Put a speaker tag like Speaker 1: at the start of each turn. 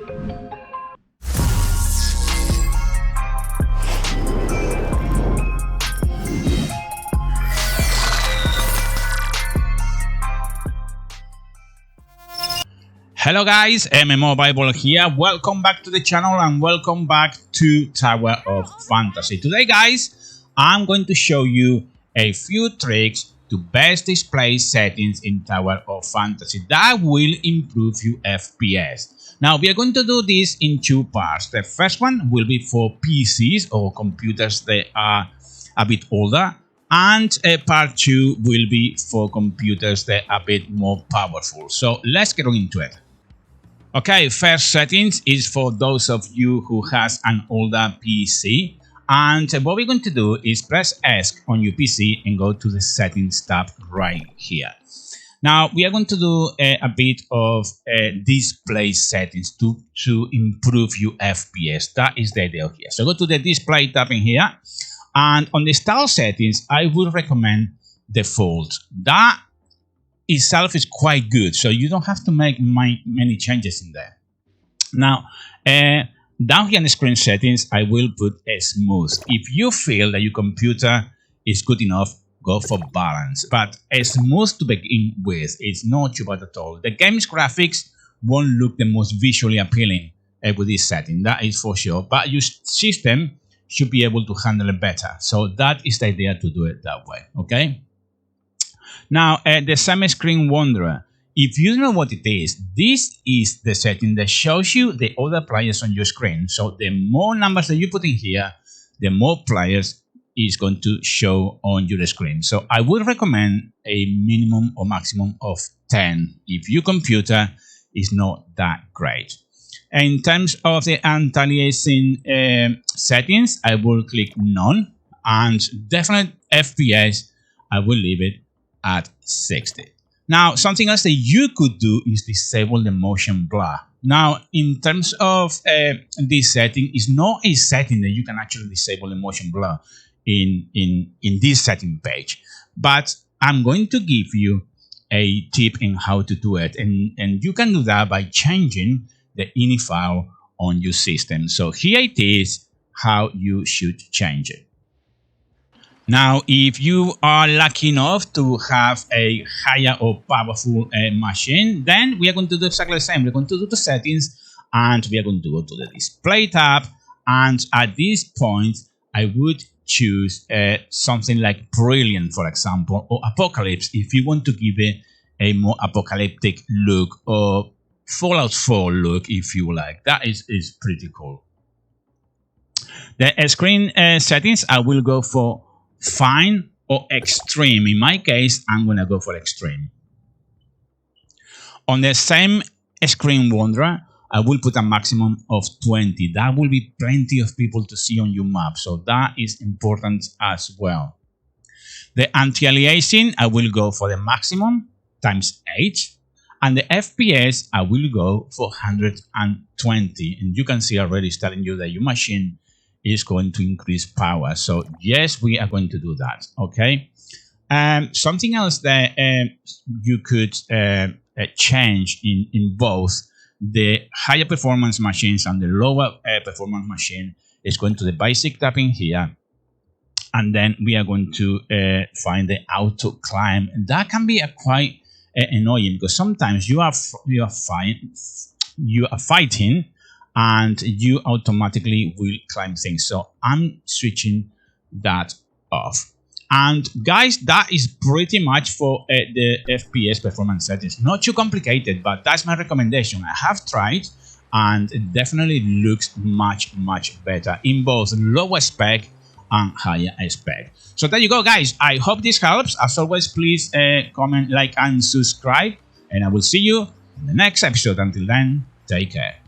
Speaker 1: Hello guys, MMORPG here. Welcome back to the channel and welcome back to Tower of Fantasy. Today guys, I'm going to show you a few tricks to best display settings in Tower of Fantasy that will improve your FPS. Now we are going to do this in two parts. The first one will be for PCs or computers that are a bit older, and part 2 will be for computers that are a bit more powerful. So let's get on into it. Okay, first settings is for those of you who has an older PC, and what we're going to do is press S on your PC and go to the settings tab right here. Now we are going to do a bit of display settings to improve your FPS. That is the idea here. So go to the display tab in here, and on the style settings I would recommend default. That itself is quite good, so you don't have to make many changes in there. Now down here in the screen settings I will put a smooth. If you feel that your computer is good enough, go for balance, but a smooth to begin with. It's not too bad at all. The game's graphics won't look the most visually appealing with this setting, that is for sure, but your system should be able to handle it better. So that is the idea, to do it that way. Okay. Now, the semi-screen wanderer, if you don't know what it is, this is the setting that shows you the other players on your screen. So the more numbers that you put in here, the more players is going to show on your screen. So I would recommend a minimum or maximum of 10 if your computer is not that great. In terms of the anti-aliasing settings, I will click none, and definite FPS, I will leave it at 60. Now, something else that you could do is disable the motion blur. Now, in terms of this setting, it's not a setting that you can actually disable the motion blur in this setting page, but I'm going to give you a tip in how to do it, and you can do that by changing the ini file on your system. So here it is how you should change it. Now, if you are lucky enough to have a higher or powerful machine, then we are going to do exactly the same. We're going to do the settings, and we are going to go to the display tab. And at this point, I would choose something like Brilliant, for example, or Apocalypse, if you want to give it a more apocalyptic look, or Fallout 4 look, if you like. That is pretty cool. The screen settings, I will go for Fine or Extreme. In my case, I'm going to go for Extreme. On the same screen wanderer, I will put a maximum of 20. That will be plenty of people to see on your map, so that is important as well. The anti-aliasing, I will go for the maximum times 8. And the FPS, I will go for 120. And you can see already it's telling you that your machine is going to increase power. So yes, we are going to do that. Okay. Something else that you could change in both the higher performance machines and the lower performance machine is going to the basic tab in here. And then we are going to find the auto climb. And that can be a quite annoying, because sometimes you are fighting and you automatically will climb things. So I'm switching that off. And guys, that is pretty much for the FPS performance settings. Not too complicated, but that's my recommendation. I have tried, and it definitely looks much better in both lower spec and higher spec. So there you go, guys. I hope this helps. As always, please comment, like, and subscribe, and I will see you in the next episode. Until then, take care.